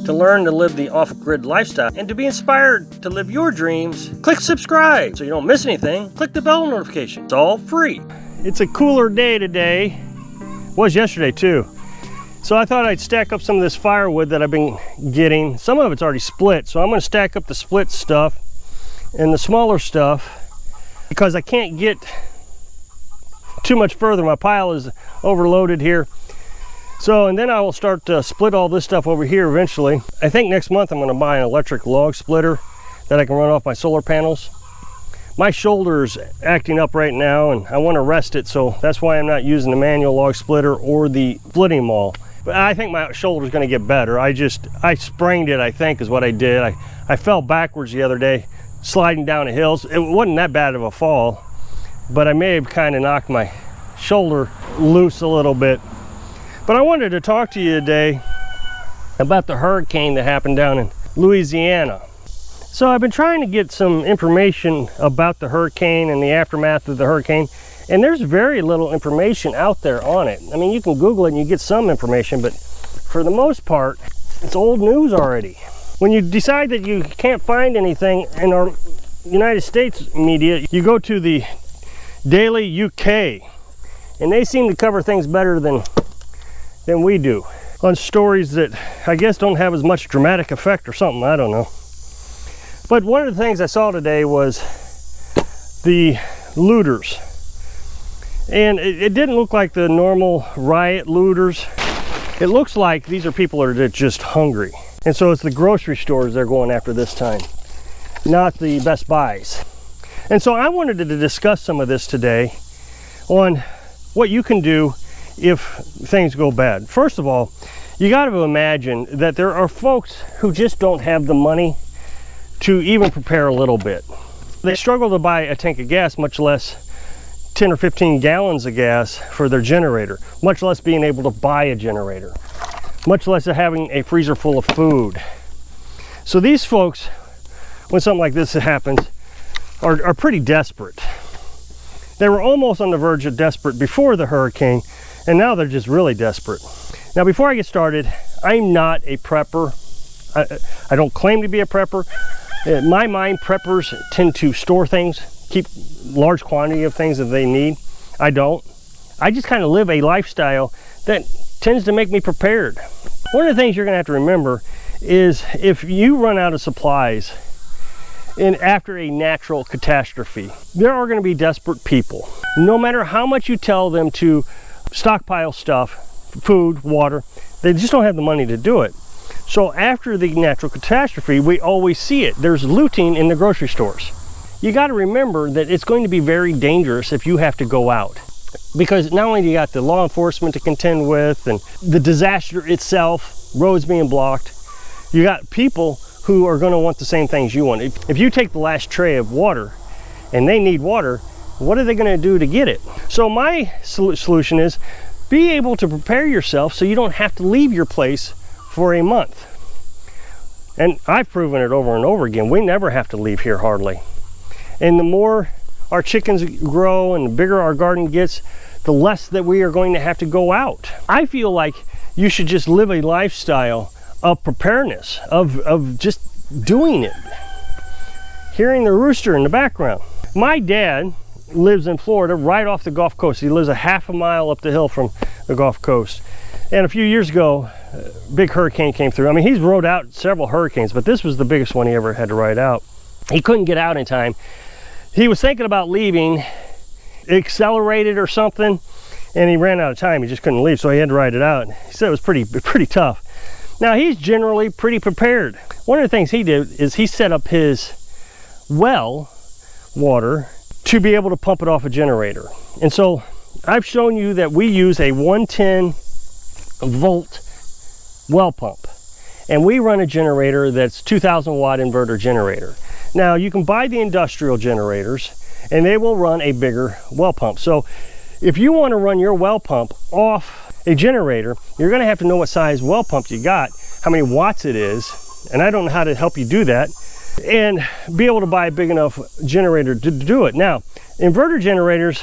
To learn to live the off-grid lifestyle and to be inspired to live your dreams, click subscribe so you don't miss anything. Click the bell notification. It's all free. It's a cooler day today. It was yesterday too. So I thought I'd stack up some of this firewood that I've been getting. Some of it's already split, so I'm going to stack up the split stuff and the smaller stuff because I can't get too much further. My pile is overloaded here. So, and then I will start to split all this stuff over here eventually. I think next month I'm going to buy an electric log splitter that I can run off my solar panels. My shoulder's acting up right now and I want to rest it, so that's why I'm not using the manual log splitter or the splitting maul. But I think my shoulder's going to get better. I sprained it, I think, is what I did. I fell backwards the other day, sliding down the hills. It wasn't that bad of a fall, but I may have kind of knocked my shoulder loose a little bit. But I wanted to talk to you today about the hurricane that happened down in Louisiana. So I've been trying to get some information about the hurricane and the aftermath of the hurricane, and there's very little information out there on it. I mean, you can Google it and you get some information, but for the most part, it's old news already. When you decide that you can't find anything in our United States media, you go to the Daily UK, and they seem to cover things better than we do on stories that I guess don't have as much dramatic effect or something, I don't know. But one of the things I saw today was the looters. And it didn't look like the normal riot looters. It looks like these are people that are just hungry. And so it's the grocery stores they're going after this time, not the Best Buys. And so I wanted to discuss some of this today on what you can do if things go bad. First of all, you got to imagine that there are folks who just don't have the money to even prepare a little bit. They struggle to buy a tank of gas, much less 10 or 15 gallons of gas for their generator, much less being able to buy a generator, much less having a freezer full of food. So these folks, when something like this happens, are pretty desperate. They were almost on the verge of desperate before the hurricane, and now they're just really desperate. Now, before I get started, I'm not a prepper. I don't claim to be a prepper. In my mind, preppers tend to store things, keep large quantity of things that they need. I don't. I just kind of live a lifestyle that tends to make me prepared. One of the things you're going to have to remember is if you run out of supplies after a natural catastrophe, there are going to be desperate people. No matter how much you tell them to stockpile stuff, food, water, they just don't have the money to do it. So after the natural catastrophe, we always see it. There's looting in the grocery stores. You got to remember that it's going to be very dangerous if you have to go out, because not only do you got the law enforcement to contend with and the disaster itself, roads being blocked, you got people who are going to want the same things you want. If you take the last tray of water and they need water, what are they going to do to get it? So my solution is be able to prepare yourself so you don't have to leave your place for a month. And I've proven it over and over again. We never have to leave here hardly. And the more our chickens grow and the bigger our garden gets, the less that we are going to have to go out. I feel like you should just live a lifestyle of preparedness, of just doing it. Hearing the rooster in the background. My dad lives in Florida, right off the Gulf Coast. He lives a half a mile up the hill from the Gulf Coast. And a few years ago, a big hurricane came through. I mean, he's rode out several hurricanes, but this was the biggest one he ever had to ride out. He couldn't get out in time. He was thinking about leaving, accelerated or something, and he ran out of time. He just couldn't leave, so he had to ride it out. He said it was pretty tough. Now, he's generally pretty prepared. One of the things he did is he set up his well water to be able to pump it off a generator. And so I've shown you that we use a 110 volt well pump, and we run a generator that's 2,000 watt inverter generator. Now, you can buy the industrial generators and they will run a bigger well pump. So if you want to run your well pump off a generator, you're going to have to know what size well pump you got, how many watts it is, and I don't know how to help you do that, and be able to buy a big enough generator to do it. Now, inverter generators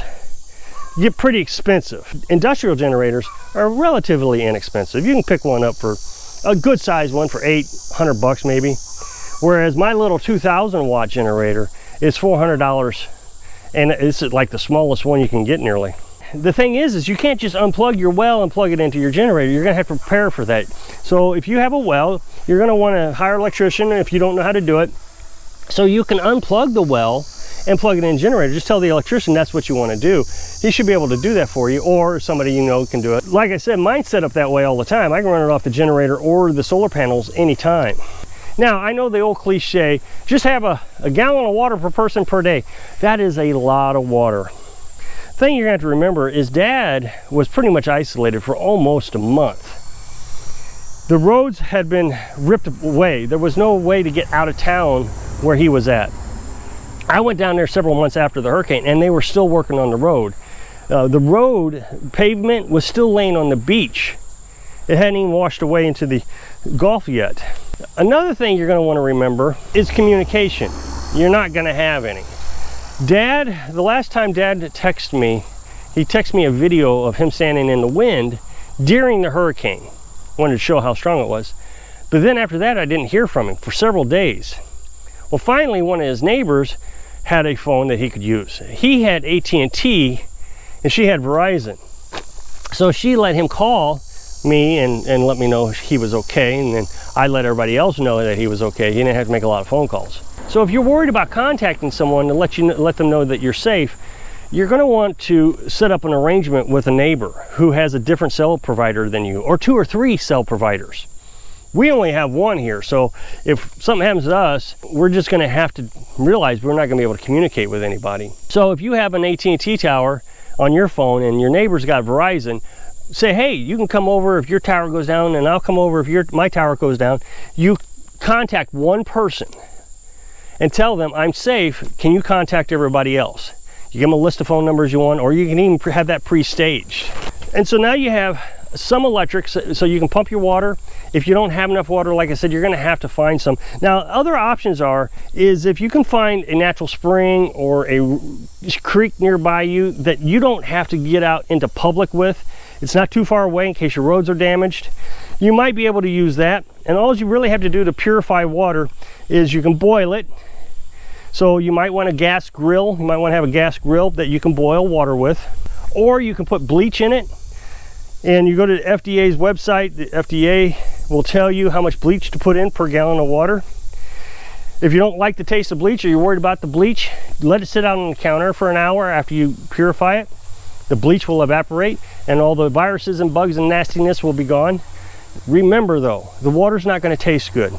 get pretty expensive. Industrial generators are relatively inexpensive. You can pick one up for a good size one for $800 maybe. Whereas my little 2,000 watt generator is $400, and it's like the smallest one you can get nearly. The thing is you can't just unplug your well and plug it into your generator. You're gonna have to prepare for that. So if you have a well, you're gonna wanna hire an electrician if you don't know how to do it. So you can unplug the well and plug it in generator. Just tell the electrician that's what you want to do. He should be able to do that for you, or somebody you know can do it. Like I said, mine's set up that way all the time. I can run it off the generator or the solar panels anytime. Now, I know the old cliche, just have a gallon of water per person per day. That is a lot of water. The thing you're gonna have to remember is Dad was pretty much isolated for almost a month. The roads had been ripped away. There was no way to get out of town where he was at. I went down there several months after the hurricane, and they were still working on the road. The road pavement was still laying on the beach. It hadn't even washed away into the Gulf yet. Another thing you're gonna wanna remember is communication. You're not gonna have any. Dad, the last time Dad texted me, he texted me a video of him standing in the wind during the hurricane. Wanted to show how strong it was. But then after that, I didn't hear from him for several days. Well, finally, one of his neighbors had a phone that he could use. He had AT&T and she had Verizon. So she let him call me and let me know he was okay, and then I let everybody else know that he was okay. He didn't have to make a lot of phone calls. So if you're worried about contacting someone to let them know that you're safe, you're going to want to set up an arrangement with a neighbor who has a different cell provider than you, or 2 or 3 cell providers. We only have one here, so if something happens to us, we're just going to have to realize we're not going to be able to communicate with anybody. So if you have an AT&T tower on your phone and your neighbor's got Verizon, say, hey, you can come over if your tower goes down, and I'll come over if my tower goes down. You contact one person and tell them, I'm safe, can you contact everybody else? You give them a list of phone numbers you want, or you can even have that pre-staged. And so now you have some electric, so you can pump your water. If you don't have enough water, like I said, you're gonna have to find some. Now, other options is if you can find a natural spring or a creek nearby you that you don't have to get out into public with, it's not too far away in case your roads are damaged, you might be able to use that. And all you really have to do to purify water is you can boil it. So you might want a gas grill. You might want to have a gas grill that you can boil water with, or you can put bleach in it. And you go to the FDA's website, the FDA will tell you how much bleach to put in per gallon of water. If you don't like the taste of bleach, or you're worried about the bleach, let it sit out on the counter for an hour after you purify it. The bleach will evaporate and all the viruses and bugs and nastiness will be gone. Remember though, the water's not going to taste good.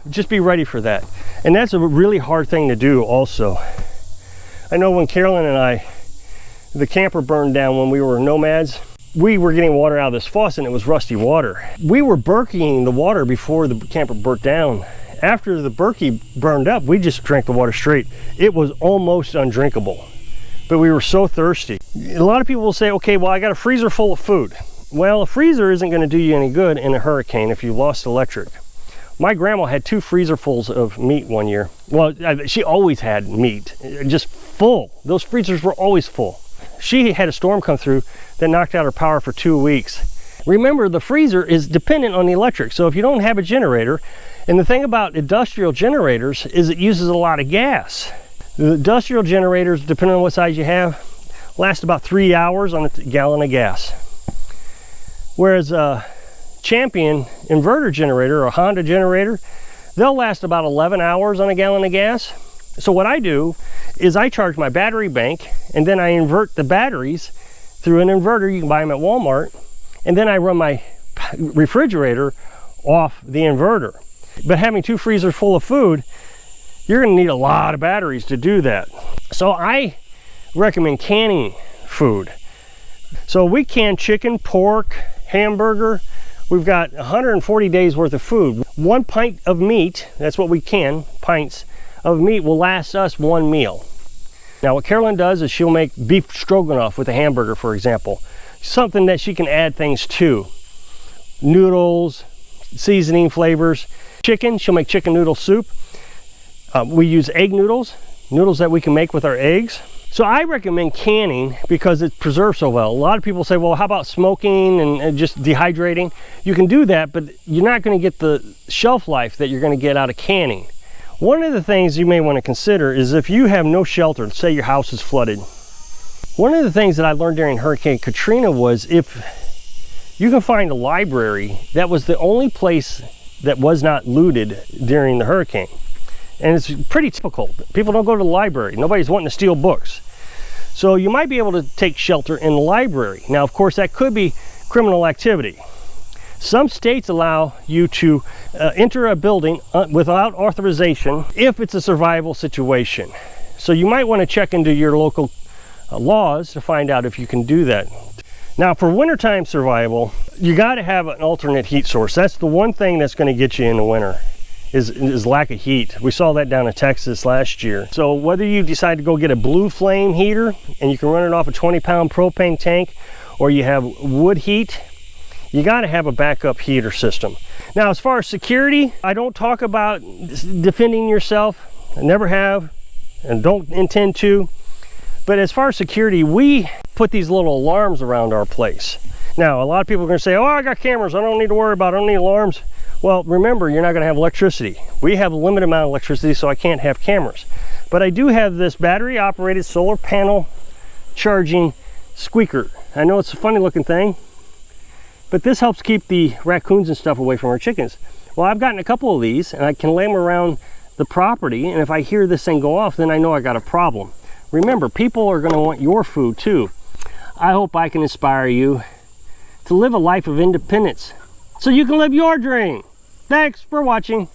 Just be ready for that. And that's a really hard thing to do also. I know when Carolyn and I, the camper burned down when we were nomads, we were getting water out of this faucet and it was rusty water. We were Berkeying the water before the camper burnt down. After the Berkey burned up, we just drank the water straight. It was almost undrinkable, but we were so thirsty. A lot of people will say, okay, well, I got a freezer full of food. Well, a freezer isn't going to do you any good in a hurricane if you lost electric. My grandma had 2 freezerfuls of meat one year. Well, she always had meat, just full. Those freezers were always full. She had a storm come through that knocked out her power for 2 weeks. Remember, the freezer is dependent on the electric. So if you don't have a generator, and the thing about industrial generators is it uses a lot of gas. The industrial generators, depending on what size you have, last about 3 hours on a gallon of gas. Whereas Champion inverter generator or Honda generator, they'll last about 11 hours on a gallon of gas. So what I do is I charge my battery bank, and then I invert the batteries through an inverter. You can buy them at Walmart, and then I run my refrigerator off the inverter. But having 2 freezers full of food, you're going to need a lot of batteries to do that. So I recommend canning food. So we can chicken, pork, hamburger. We've got 140 days worth of food. 1 pint of meat, that's what we can, pints of meat will last us 1 meal. Now what Carolyn does is she'll make beef stroganoff with a hamburger, for example. Something that she can add things to. Noodles, seasoning, flavors. Chicken, she'll make chicken noodle soup. We use egg noodles, noodles that we can make with our eggs. So I recommend canning because it preserves so well. A lot of people say, well, how about smoking and just dehydrating? You can do that, but you're not going to get the shelf life that you're going to get out of canning. One of the things you may want to consider is if you have no shelter, say your house is flooded. One of the things that I learned during Hurricane Katrina was if you can find a library, that was the only place that was not looted during the hurricane. And it's pretty typical. People don't go to the library. Nobody's wanting to steal books. So you might be able to take shelter in the library. Now, of course, that could be criminal activity. Some states allow you to enter a building without authorization if it's a survival situation. So you might want to check into your local laws to find out if you can do that. Now, for wintertime survival, you got to have an alternate heat source. That's the one thing that's going to get you in the winter. Is lack of heat. We saw that down in Texas last year. So whether you decide to go get a blue flame heater and you can run it off a 20-pound propane tank, or you have wood heat, you got to have a backup heater system. Now, as far as security, I don't talk about defending yourself. I never have and don't intend to. But as far as security, we put these little alarms around our place. Now, a lot of people are going to say, oh, I got cameras, I don't need to worry about it, I don't need alarms. Well, remember, you're not going to have electricity. We have a limited amount of electricity, so I can't have cameras. But I do have this battery-operated solar panel charging squeaker. I know it's a funny looking thing, but this helps keep the raccoons and stuff away from our chickens. Well, I've gotten a couple of these, and I can lay them around the property, and if I hear this thing go off, then I know I got a problem. Remember, people are going to want your food too. I hope I can inspire you to live a life of independence so you can live your dream. Thanks for watching.